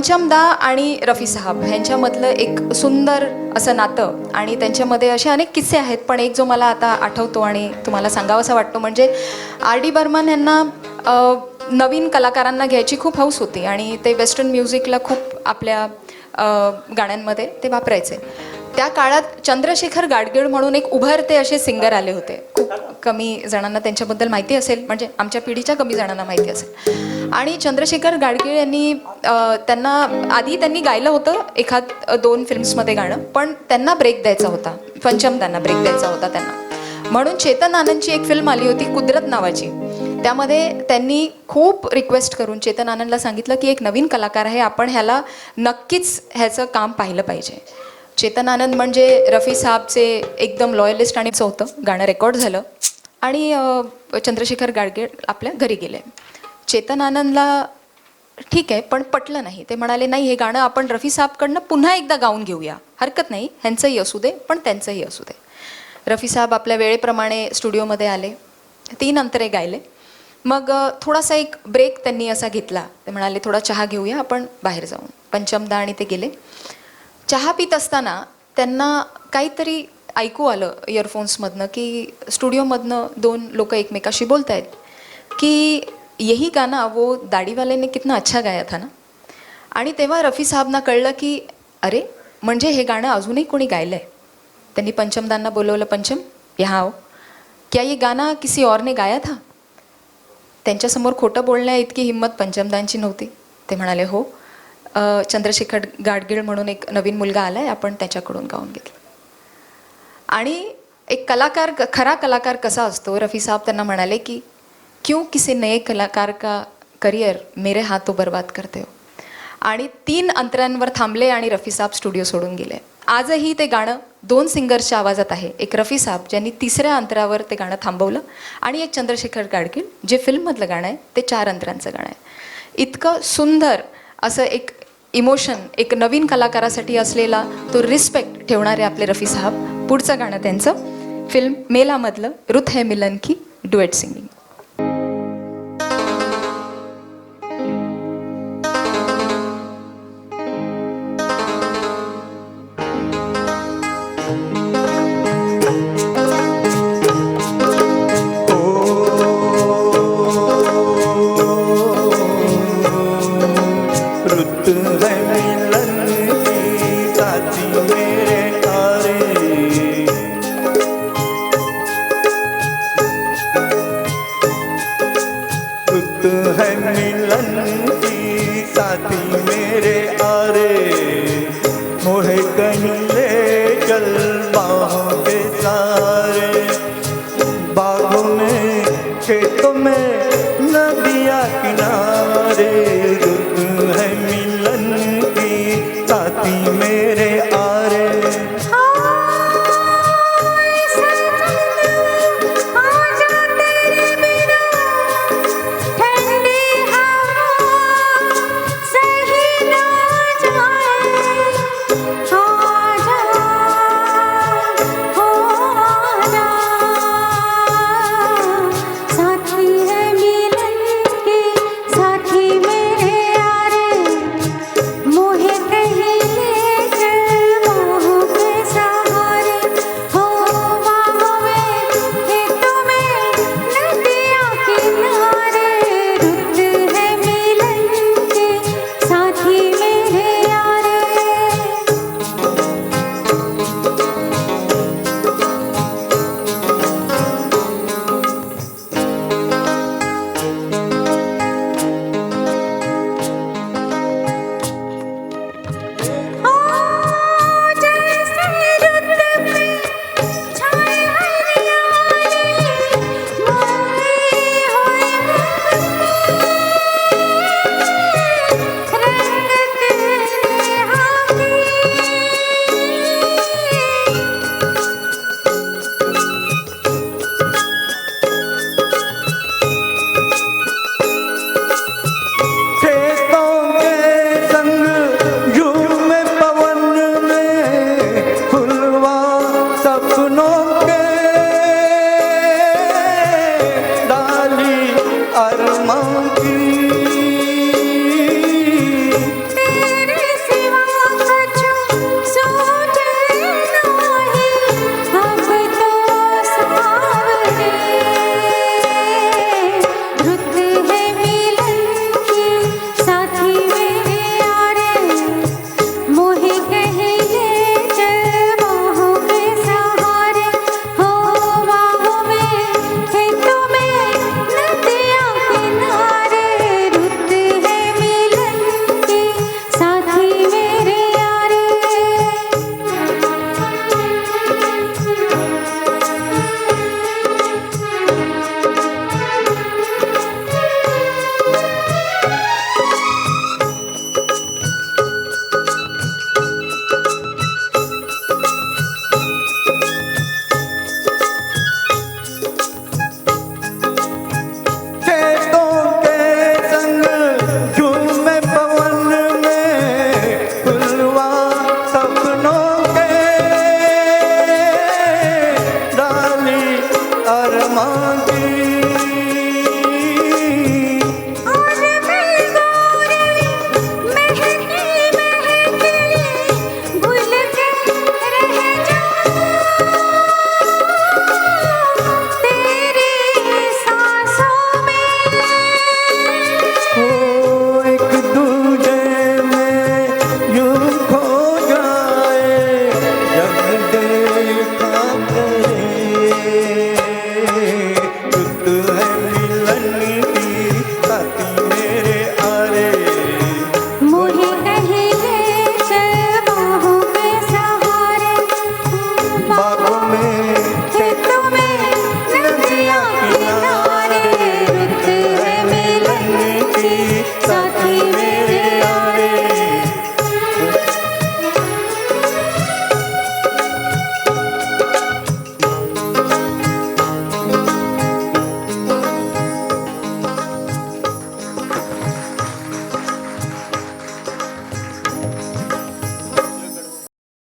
पंचमदा आणि रफी साहब ह्यांच्यामधलं एक सुंदर असं नातं आणि त्यांच्यामध्ये असे अनेक किस्से आहेत, पण एक जो मला आता आठवतो आणि तुम्हाला सांगावासा वाटतो म्हणजे R.D. बर्मन यांना नवीन कलाकारांना घ्यायची खूप हौस होती आणि ते वेस्टर्न म्युझिकला खूप आपल्या गाण्यांमध्ये ते वापरायचे. त्या काळात चंद्रशेखर गाडगीळ म्हणून एक उभरते असे सिंगर आले होते. खूप कमी जणांना त्यांच्याबद्दल माहिती असेल, म्हणजे आमच्या पिढीच्या कमी जणांना माहिती असेल. आणि चंद्रशेखर गाडगीळ यांनी त्यांनी गायलं होतं एखाद 2 फिल्म्समध्ये गाणं, पण त्यांना ब्रेक द्यायचा होता, पंचमदांना ब्रेक द्यायचा होता त्यांना. म्हणून चेतन आनंदची एक फिल्म आली होती कुदरत नावाची. त्यामध्ये त्यांनी खूप रिक्वेस्ट करून चेतन आनंदला सांगितलं की एक नवीन कलाकार आहे, आपण ह्याला नक्कीच ह्याचं काम पाहिलं पाहिजे. चेतन आनंद म्हणजे रफी साहबचे एकदम लॉयलिस्ट आणि होतं. गाणं रेकॉर्ड झालं आणि चंद्रशेखर गाडगीळ आपल्या घरी गेले. चेतन आनंदला ठीक आहे, पण पटलं नाही. ते म्हणाले नाही, हे गाणं आपण रफी साहबकडनं पुन्हा एकदा गाऊन घेऊया, हरकत नाही, ह्यांचंही असू दे पण त्यांचंही असू दे. रफी साहब आपल्या वेळेप्रमाणे स्टुडिओमध्ये आले, 3 अंतरे गायले. मग थोडासा एक ब्रेक त्यांनी असा घेतला. ते म्हणाले थोडा चहा घेऊया, आपण बाहेर जाऊन. पंचमदा आणि ते गेले. चहा पित असताना त्यांना काहीतरी ऐकू आलं इयरफोन्समधनं की स्टुडिओमधनं 2 लोक एकमेकाशी बोलत आहेत की यही गाना वो दाढीवाले ने कितना अच्छा गाया था ना. आणि तेव्हा रफी साहबना कळलं की अरे, म्हणजे हे गाणं अजूनही कोणी गायलं आहे. त्यांनी पंचमदांना बोलवलं, पंचम यहाँ आओ, क्या ये गाना किसी और ने गाया था. त्यांच्यासमोर खोटं बोलण्या इतकी हिंमत पंचमदांची नव्हती. ते म्हणाले हो, चंद्रशेखर गाडगीळ म्हणून एक नवीन मुलगा आला आहे, आपण त्याच्याकडून गाऊन घेतलं. आणि एक कलाकार, खरा कलाकार कसा असतो, रफी साहब त्यांना म्हणाले की क्यों किसी नए कलाकार का करियर मेरे हाथों बर्बाद करते हो. आणि 3 अंतरांवर थांबले आणि रफी साहब स्टुडिओ सोडून गेले. आजही ते गाणं 2 सिंगर्सच्या आवाजात आहे. एक रफी साहब ज्यांनी 3ऱ्या अंतरावर ते गाणं थांबवलं आणि एक चंद्रशेखर गाडगीळ जे फिल्ममधलं गाणं आहे ते 4 अंतरांचं गाणं आहे. इतकं सुंदर असं एक इमोशन, एक नवीन कलाकारासाठी असलेला तो रिस्पेक्ट ठेवणारे आपले रफी साहब. पुढचं गाणं त्यांचं फिल्म मेलामधलं रुत है मिलन की डुएट सिंगिंग. है मिलन की साथी मेरे आरे, मोहे कहीं ले चल बाहों के सारे. बागों में खेतों में नदिया किनारे